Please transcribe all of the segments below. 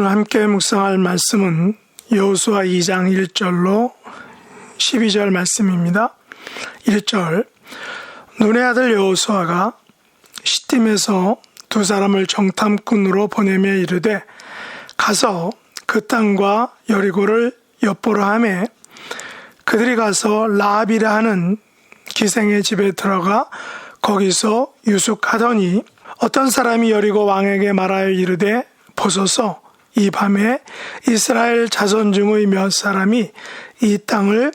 오늘 함께 묵상할 말씀은 여호수아 2장 1절로 12절 말씀입니다. 1절 눈의 아들 여호수아가 시팀에서 두 사람을 정탐꾼으로 보내며 이르되 가서 그 땅과 여리고를 엿보라 하매 그들이 가서 라합이라 하는 기생의 집에 들어가 거기서 유숙하더니 어떤 사람이 여리고 왕에게 말하여 이르되 보소서 이 밤에 이스라엘 자손 중의 몇 사람이 이 땅을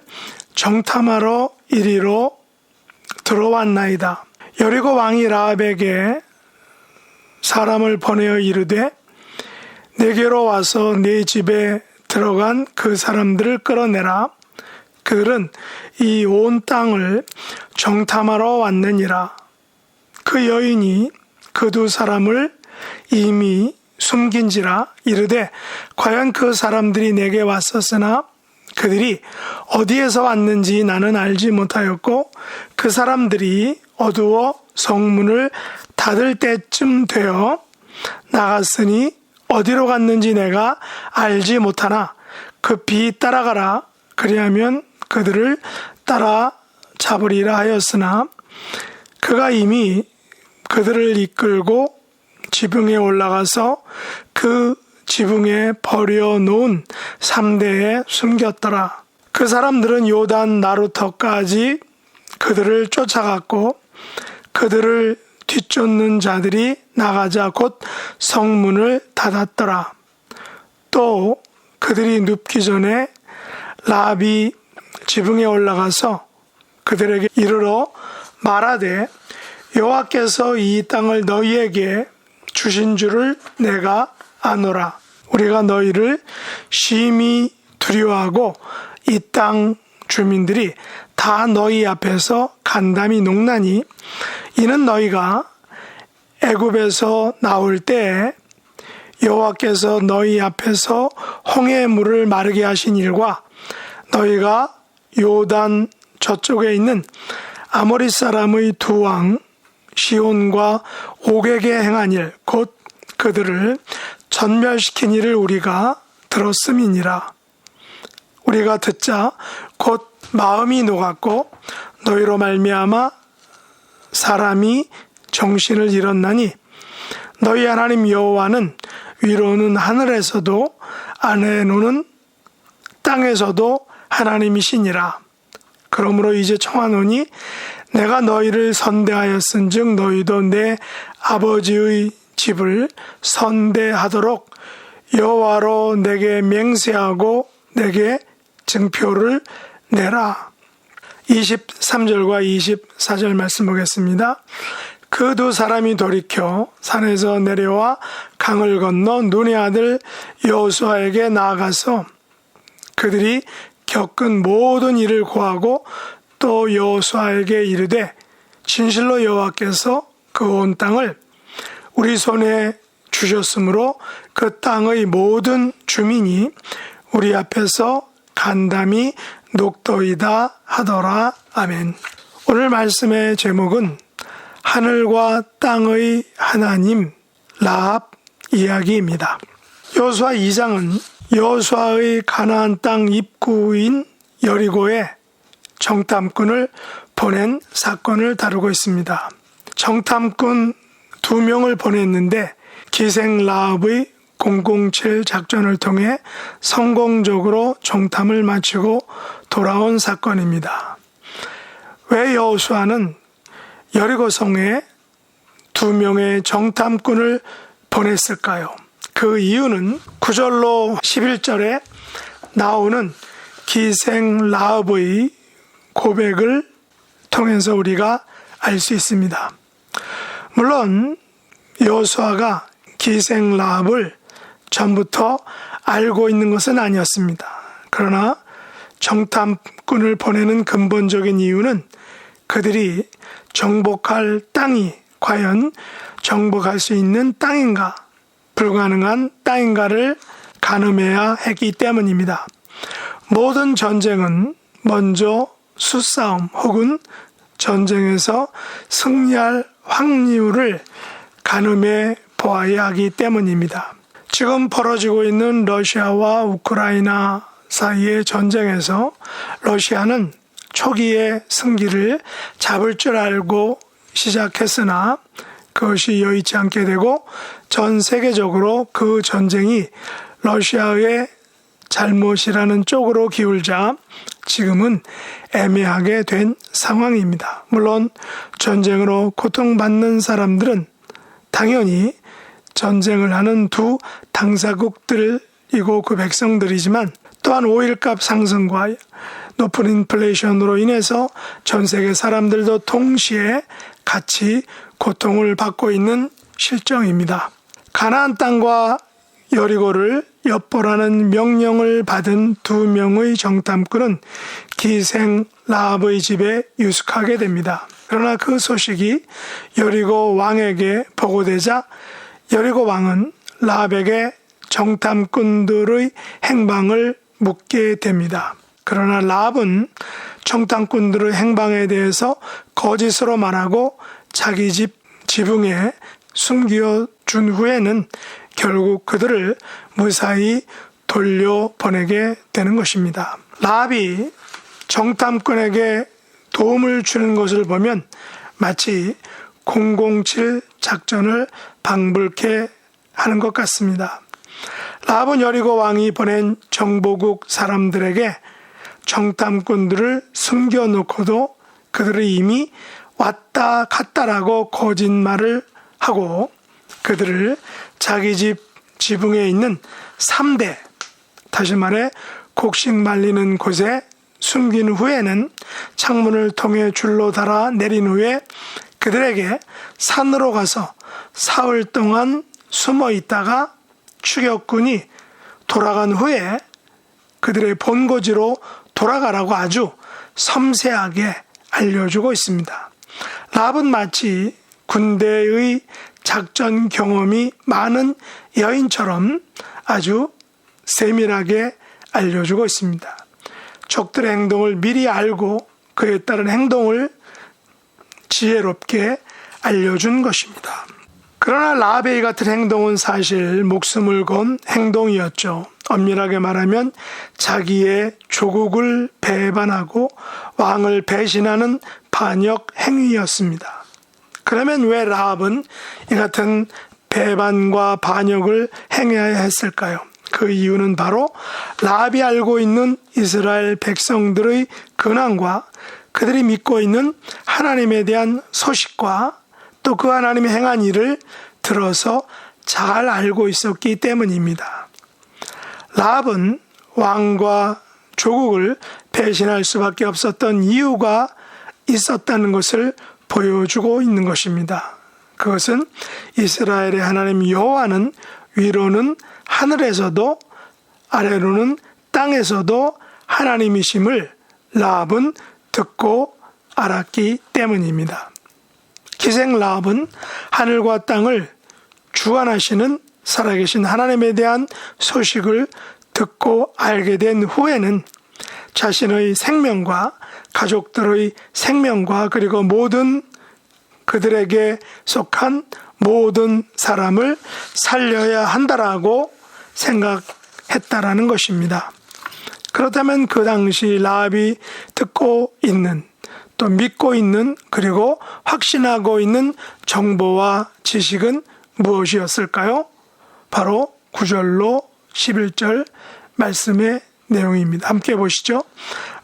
정탐하러 이리로 들어왔나이다. 여리고 왕이 라합에게 사람을 보내어 이르되 내게로 와서 네 집에 들어간 그 사람들을 끌어내라. 그들은 이 온 땅을 정탐하러 왔느니라. 그 여인이 그 두 사람을 이미 숨긴지라 이르되 과연 그 사람들이 내게 왔었으나 그들이 어디에서 왔는지 나는 알지 못하였고 그 사람들이 어두워 성문을 닫을 때쯤 되어 나갔으니 어디로 갔는지 내가 알지 못하나 급히 따라가라. 그리하면 그들을 따라 잡으리라 하였으나 그가 이미 그들을 이끌고 지붕에 올라가서 그 지붕에 버려놓은 삼대에 숨겼더라. 그 사람들은 요단 나루터까지 그들을 쫓아갔고 그들을 뒤쫓는 자들이 나가자 곧 성문을 닫았더라. 또 그들이 눕기 전에 라합이 지붕에 올라가서 그들에게 이르러 말하되 여호와께서 이 땅을 너희에게 주신 줄을 내가 아노라. 우리가 너희를 심히 두려워하고 이 땅 주민들이 다 너희 앞에서 간담이 녹나니 이는 너희가 애굽에서 나올 때에 여호와께서 너희 앞에서 홍해 물을 마르게 하신 일과 너희가 요단 저쪽에 있는 아모리 사람의 두 왕 시온과 옥에게 행한 일 곧 그들을 전멸시킨 일을 우리가 들었음이니라. 우리가 듣자 곧 마음이 녹았고 너희로 말미암아 사람이 정신을 잃었나니 너희 하나님 여호와는 위로는 하늘에서도 아래로는 땅에서도 하나님이시니라. 그러므로 이제 청하노니 내가 너희를 선대하였은즉 너희도 내 아버지의 집을 선대하도록 여호와로 내게 맹세하고 내게 증표를 내라. 23절과 24절 말씀 보겠습니다. 그 두 사람이 돌이켜 산에서 내려와 강을 건너 눈의 아들 여호수아에게 나아가서 그들이 겪은 모든 일을 고하고 또 여호수아에게 이르되 진실로 여호와께서 그 온 땅을 우리 손에 주셨으므로 그 땅의 모든 주민이 우리 앞에서 간담이 녹더이다 하더라. 아멘. 오늘 말씀의 제목은 하늘과 땅의 하나님 라합 이야기입니다. 여호수아 2장은 여호수아의 가나안 땅 입구인 여리고에 정탐꾼을 보낸 사건을 다루고 있습니다. 정탐꾼 2명을 보냈는데 기생 라합의 007 작전을 통해 성공적으로 정탐을 마치고 돌아온 사건입니다. 왜 여호수아는 여리고성에 2명의 정탐꾼을 보냈을까요? 그 이유는 9절로 11절에 나오는 기생 라합의 고백을 통해서 우리가 알 수 있습니다. 물론 여호수아가 기생 라합을 전부터 알고 있는 것은 아니었습니다. 그러나 정탐꾼을 보내는 근본적인 이유는 그들이 정복할 땅이 과연 정복할 수 있는 땅인가, 불가능한 땅인가를 가늠해야 했기 때문입니다. 모든 전쟁은 먼저 수싸움 혹은 전쟁에서 승리할 확률을 가늠해 보아야 하기 때문입니다. 지금 벌어지고 있는 러시아와 우크라이나 사이의 전쟁에서 러시아는 초기에 승기를 잡을 줄 알고 시작했으나 그것이 여의치 않게 되고 전 세계적으로 그 전쟁이 러시아의 잘못이라는 쪽으로 기울자 지금은 애매하게 된 상황입니다. 물론 전쟁으로 고통받는 사람들은 당연히 전쟁을 하는 두 당사국들이고 그 백성들이지만 또한 오일값 상승과 높은 인플레이션으로 인해서 전 세계 사람들도 동시에 같이 고통을 받고 있는 실정입니다. 가나안 땅과 여리고를 엿보라는 명령을 받은 두 명의 정탐꾼은 기생 라합의 집에 유숙하게 됩니다. 그러나 그 소식이 여리고 왕에게 보고되자 여리고 왕은 라합에게 정탐꾼들의 행방을 묻게 됩니다. 그러나 라합은 정탐꾼들의 행방에 대해서 거짓으로 말하고 자기 집 지붕에 숨겨준 후에는 결국 그들을 무사히 돌려보내게 되는 것입니다. 라합이 정탐꾼에게 도움을 주는 것을 보면 마치 007 작전을 방불케 하는 것 같습니다. 라합은 여리고 왕이 보낸 정보국 사람들에게 정탐꾼들을 숨겨놓고도 그들이 이미 왔다 갔다라고 거짓말을 하고 그들을 자기 집 지붕에 있는 3대, 다시 말해 곡식 말리는 곳에 숨긴 후에는 창문을 통해 줄로 달아 내린 후에 그들에게 산으로 가서 사흘 동안 숨어 있다가 추격군이 돌아간 후에 그들의 본거지로 돌아가라고 아주 섬세하게 알려주고 있습니다. 라합은 마치 군대의 작전 경험이 많은 여인처럼 아주 세밀하게 알려주고 있습니다. 적들의 행동을 미리 알고 그에 따른 행동을 지혜롭게 알려준 것입니다. 그러나 라합의 이 같은 행동은 사실 목숨을 건 행동이었죠. 엄밀하게 말하면 자기의 조국을 배반하고 왕을 배신하는 반역 행위였습니다. 그러면 왜 라합은 이 같은 배반과 반역을 행해야 했을까요? 그 이유는 바로 라합이 알고 있는 이스라엘 백성들의 근황과 그들이 믿고 있는 하나님에 대한 소식과 또 그 하나님이 행한 일을 들어서 잘 알고 있었기 때문입니다. 라합은 왕과 조국을 배신할 수밖에 없었던 이유가 있었다는 것을 보여주고 있는 것입니다. 그것은 이스라엘의 하나님 여호와는 위로는 하늘에서도 아래로는 땅에서도 하나님이심을 라합은 듣고 알았기 때문입니다. 기생 라합은 하늘과 땅을 주관하시는 살아계신 하나님에 대한 소식을 듣고 알게 된 후에는 자신의 생명과 가족들의 생명과 그리고 모든 그들에게 속한 모든 사람을 살려야 한다라고 생각했다라는 것입니다. 그렇다면 그 당시 라합이 듣고 있는 또 믿고 있는 그리고 확신하고 있는 정보와 지식은 무엇이었을까요? 바로 9절로 11절 말씀의 내용입니다. 함께 보시죠.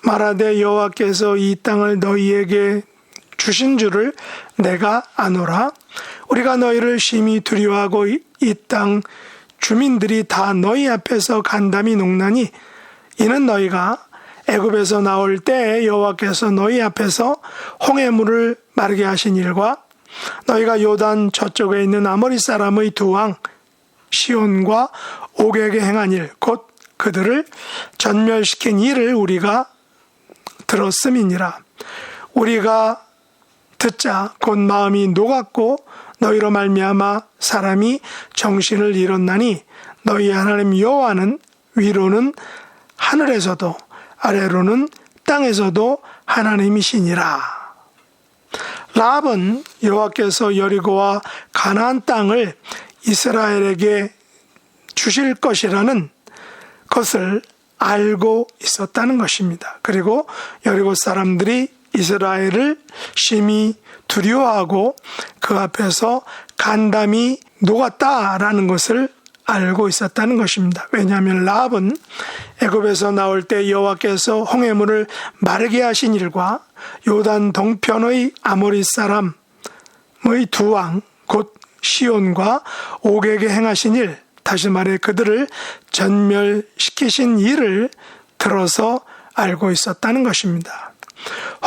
말하되 여호와께서 이 땅을 너희에게 주신 줄을 내가 아노라. 우리가 너희를 심히 두려워하고 이 땅 주민들이 다 너희 앞에서 간담이 녹나니 이는 너희가 애굽에서 나올 때에 여호와께서 너희 앞에서 홍해물을 마르게 하신 일과 너희가 요단 저쪽에 있는 아모리 사람의 두 왕 시온과 옥에게 행한 일, 곧 그들을 전멸시킨 일을 우리가 들었음이니라. 우리가 듣자 곧 마음이 녹았고 너희로 말미암아 사람이 정신을 잃었나니 너희 하나님 여호와는 위로는 하늘에서도 아래로는 땅에서도 하나님이시니라. 라합은 여호와께서 여리고와 가나안 땅을 이스라엘에게 주실 것이라는 것을 알고 있었다는 것입니다. 그리고 여리고 사람들이 이스라엘을 심히 두려워하고 그 앞에서 간담이 녹았다라는 것을 알고 있었다는 것입니다. 왜냐하면 라합은 애굽에서 나올 때 여호와께서 홍해물을 마르게 하신 일과 요단 동편의 아모리 사람의 두 왕 곧 시온과 옥에게 행하신 일, 다시 말해 그들을 전멸시키신 일을 들어서 알고 있었다는 것입니다.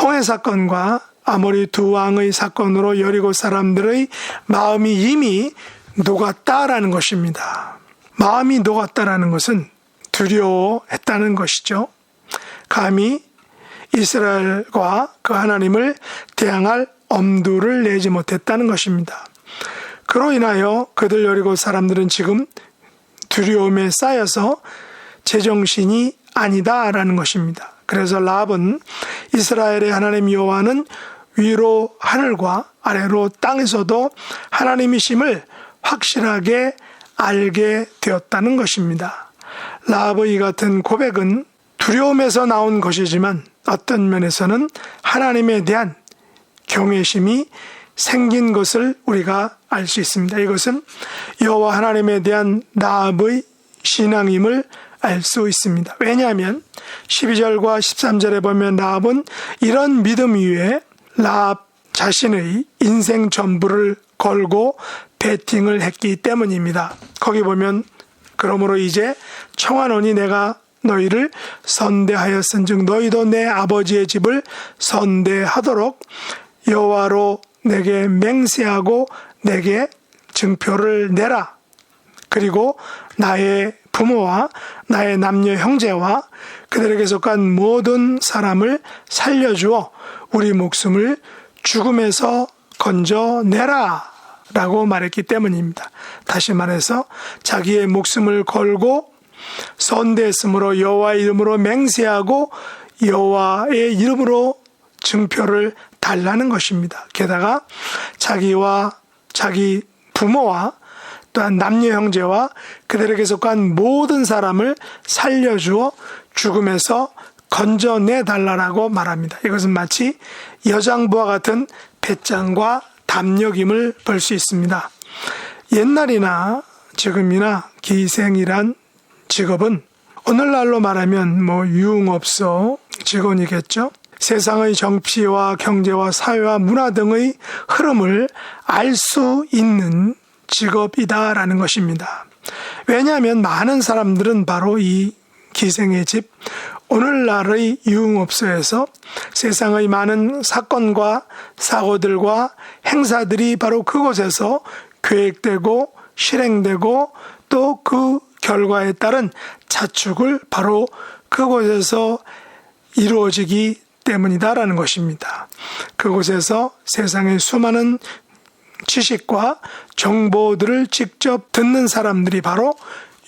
홍해 사건과 아모리 두 왕의 사건으로 여리고 사람들의 마음이 이미 녹았다라는 것입니다. 마음이 녹았다라는 것은 두려워했다는 것이죠. 감히 이스라엘과 그 하나님을 대항할 엄두를 내지 못했다는 것입니다. 그로 인하여 그들 여리고 사람들은 지금 두려움에 쌓여서 제정신이 아니다라는 것입니다. 그래서 라합은 이스라엘의 하나님 여호와는 위로 하늘과 아래로 땅에서도 하나님이심을 확실하게 알게 되었다는 것입니다. 라합의 이 같은 고백은 두려움에서 나온 것이지만 어떤 면에서는 하나님에 대한 경외심이 생긴 것을 우리가 알 수 있습니다. 이것은 여호와 하나님에 대한 라합의 신앙임을 알 수 있습니다. 왜냐하면 12절과 13절에 보면 라합은 이런 믿음 위에 라합 자신의 인생 전부를 걸고 베팅을 했기 때문입니다. 거기 보면 그러므로 이제 청하노니 내가 너희를 선대하였은즉 너희도 내 아버지의 집을 선대하도록 여호와로 내게 맹세하고 내게 증표를 내라. 그리고 나의 부모와 나의 남녀 형제와 그들에게 속한 모든 사람을 살려주어 우리 목숨을 죽음에서 건져내라 라고 말했기 때문입니다. 다시 말해서 자기의 목숨을 걸고 선대했으므로 여호와의 이름으로 맹세하고 여호와의 이름으로 증표를 달라는 것입니다. 게다가 자기와 자기 부모와 또한 남녀 형제와 그들에게 속한 모든 사람을 살려주어 죽음에서 건져내 달라라고 말합니다. 이것은 마치 여장부와 같은 배짱과 담력임을 볼 수 있습니다. 옛날이나 지금이나 기생이란 직업은 오늘날로 말하면 유흥업소 직원이겠죠. 세상의 정치와 경제와 사회와 문화 등의 흐름을 알 수 있는 직업이다라는 것입니다. 왜냐하면 많은 사람들은 바로 이 기생의 집, 오늘날의 유흥업소에서 세상의 많은 사건과 사고들과 행사들이 바로 그곳에서 계획되고 실행되고 또 그 결과에 따른 자축을 바로 그곳에서 이루어지기 때문이다라는 것입니다. 그곳에서 세상의 수많은 지식과 정보들을 직접 듣는 사람들이 바로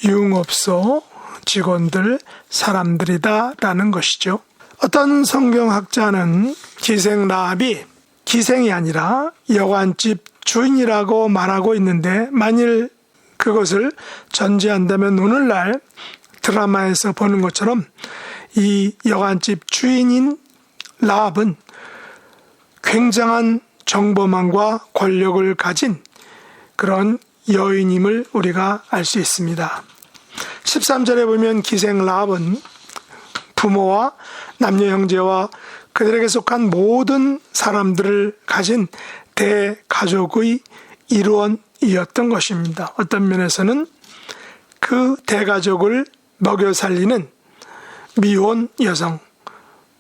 유흥업소 직원들, 사람들이다라는 것이죠. 어떤 성경학자는 기생 라합이 기생이 아니라 여관집 주인이라고 말하고 있는데 만일 그것을 전제한다면 오늘날 드라마에서 보는 것처럼 이 여관집 주인인 라합은 굉장한 정보망과 권력을 가진 그런 여인임을 우리가 알 수 있습니다. 13절에 보면 기생 라합은 부모와 남녀 형제와 그들에게 속한 모든 사람들을 가진 대가족의 일원이었던 것입니다. 어떤 면에서는 그 대가족을 먹여 살리는 미혼 여성,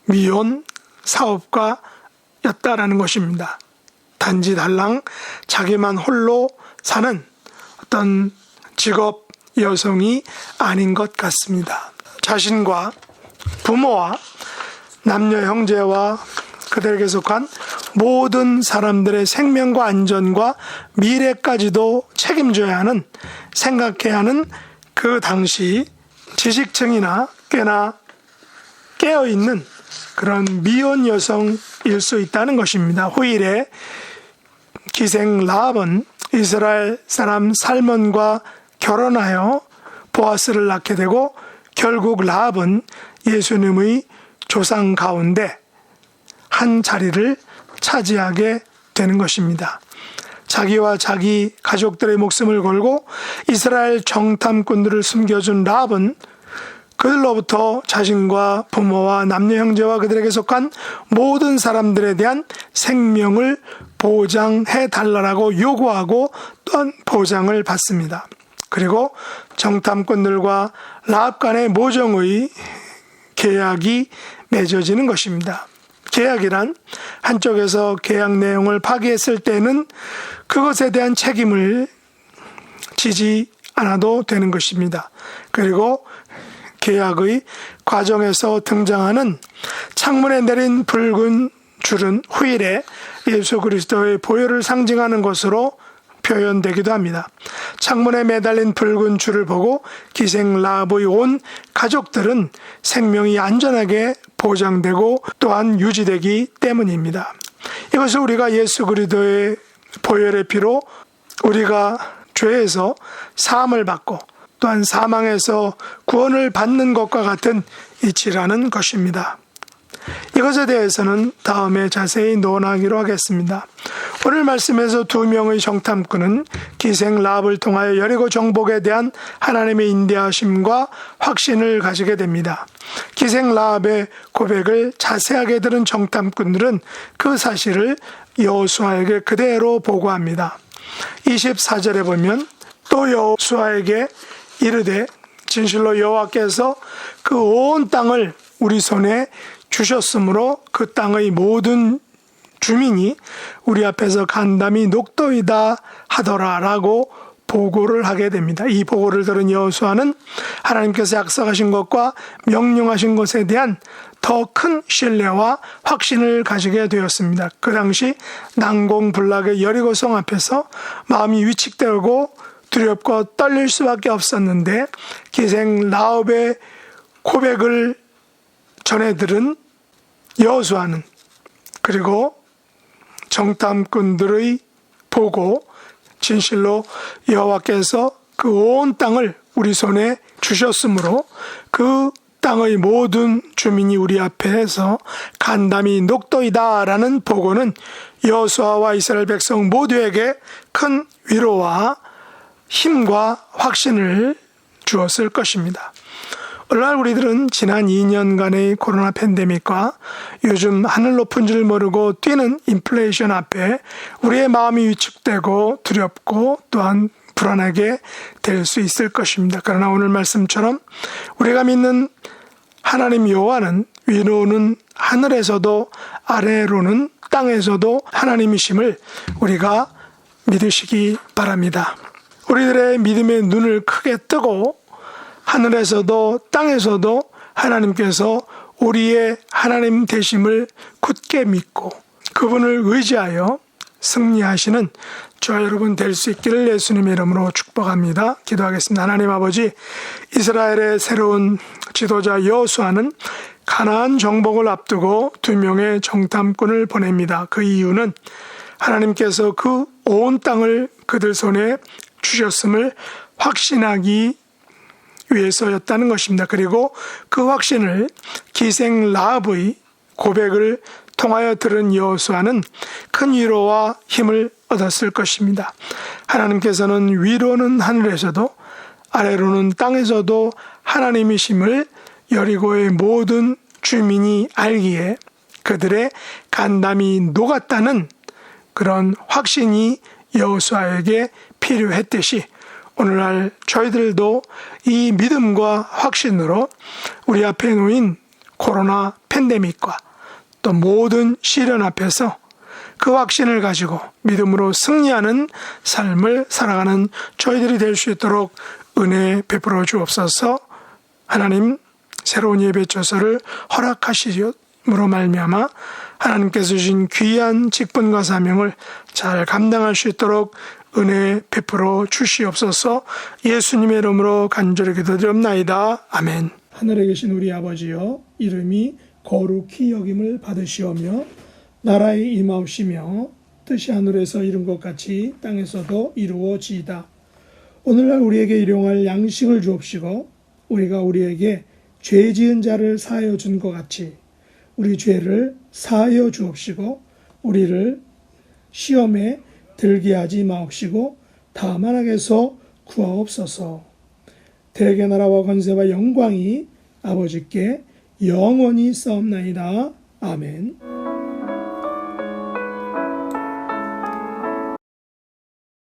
미혼 사업가였다라는 것입니다. 단지 달랑 자기만 홀로 사는 어떤 직업 여성이 아닌 것 같습니다. 자신과 부모와 남녀 형제와 그들에게 속한 모든 사람들의 생명과 안전과 미래까지도 책임져야 하는, 생각해야 하는 그 당시 지식층이나 꽤나 깨어있는 그런 미혼 여성일 수 있다는 것입니다. 후일에 기생 라합은 이스라엘 사람 살몬과 결혼하여 보아스를 낳게 되고 결국 라합은 예수님의 조상 가운데 한 자리를 차지하게 되는 것입니다. 자기와 자기 가족들의 목숨을 걸고 이스라엘 정탐꾼들을 숨겨준 라합은 그들로부터 자신과 부모와 남녀 형제와 그들에게 속한 모든 사람들에 대한 생명을 보장해 달라고 요구하고 또한 보장을 받습니다. 그리고 정탐꾼들과 라합 간의 모정의 계약이 맺어지는 것입니다. 계약이란 한쪽에서 계약 내용을 파기했을 때는 그것에 대한 책임을 지지 않아도 되는 것입니다. 그리고 계약의 과정에서 등장하는 창문에 내린 붉은 줄은 후일에 예수 그리스도의 보혈을 상징하는 것으로 표현되기도 합니다. 창문에 매달린 붉은 줄을 보고 기생 라합의 온 가족들은 생명이 안전하게 보장되고 또한 유지되기 때문입니다. 이것을 우리가 예수 그리스도의 보혈의 피로 우리가 죄에서 사함을 받고 또한 사망에서 구원을 받는 것과 같은 이치라는 것입니다. 이것에 대해서는 다음에 자세히 논하기로 하겠습니다. 오늘 말씀에서 두 명의 정탐꾼은 기생 라합을 통하여 여리고 정복에 대한 하나님의 인도하심과 확신을 가지게 됩니다. 기생 라합의 고백을 자세하게 들은 정탐꾼들은 그 사실을 여호수아에게 그대로 보고합니다. 24절에 보면 또 여호수아에게 이르되 진실로 여호와께서 그 온 땅을 우리 손에 주셨으므로 그 땅의 모든 주민이 우리 앞에서 간담이 녹도이다 하더라라고 보고를 하게 됩니다. 이 보고를 들은 여호수아는 하나님께서 약속하신 것과 명령하신 것에 대한 더 큰 신뢰와 확신을 가지게 되었습니다. 그 당시 난공불락의 여리고성 앞에서 마음이 위축되고 두렵고 떨릴 수밖에 없었는데 기생 라합의 고백을 전해 들은 여호수아는 그리고 정탐꾼들의 보고 진실로 여호와께서 그 온 땅을 우리 손에 주셨으므로 그 땅의 모든 주민이 우리 앞에서 간담이 녹도이다 라는 보고는 여호수아와 이스라엘 백성 모두에게 큰 위로와 힘과 확신을 주었을 것입니다. 오늘날 우리들은 지난 2년간의 코로나 팬데믹과 요즘 하늘 높은 줄 모르고 뛰는 인플레이션 앞에 우리의 마음이 위축되고 두렵고 또한 불안하게 될 수 있을 것입니다. 그러나 오늘 말씀처럼 우리가 믿는 하나님 여호와는 위로는 하늘에서도 아래로는 땅에서도 하나님이심을 우리가 믿으시기 바랍니다. 우리들의 믿음의 눈을 크게 뜨고 하늘에서도 땅에서도 하나님께서 우리의 하나님 되심을 굳게 믿고 그분을 의지하여 승리하시는 저와 여러분 될 수 있기를 예수님의 이름으로 축복합니다. 기도하겠습니다. 하나님 아버지, 이스라엘의 새로운 지도자 여호수아는 가나안 정복을 앞두고 두 명의 정탐꾼을 보냅니다. 그 이유는 하나님께서 그 온 땅을 그들 손에 주셨음을 확신하기 위해서였다는 것입니다. 그리고 그 확신을 기생 라합의 고백을 통하여 들은 여호수아는 큰 위로와 힘을 얻었을 것입니다. 하나님께서는 위로는 하늘에서도 아래로는 땅에서도 하나님이심을 여리고의 모든 주민이 알기에 그들의 간담이 녹았다는 그런 확신이 여호수아에게 필요했듯이 오늘날 저희들도 이 믿음과 확신으로 우리 앞에 놓인 코로나 팬데믹과 또 모든 시련 앞에서 그 확신을 가지고 믿음으로 승리하는 삶을 살아가는 저희들이 될 수 있도록 은혜 베풀어 주옵소서. 하나님, 새로운 예배 처소를 허락하시므로 말미암아 하나님께서 주신 귀한 직분과 사명을 잘 감당할 수 있도록 은혜 베풀어 주시옵소서. 예수님의 이름으로 간절히 기도드리옵나이다. 아멘. 하늘에 계신 우리 아버지여, 이름이 거룩히 여김을 받으시오며 나라에 임하옵시며 뜻이 하늘에서 이룬 것 같이 땅에서도 이루어지이다. 오늘날 우리에게 일용할 양식을 주옵시고 우리가 우리에게 죄 지은 자를 사하여 준 것 같이 우리 죄를 사하여 주옵시고 우리를 시험에 들게 하지 마옵시고 다만 악에서 구하옵소서. 대개 나라와 권세와 영광이 아버지께 영원히 싸움나이다. 아멘.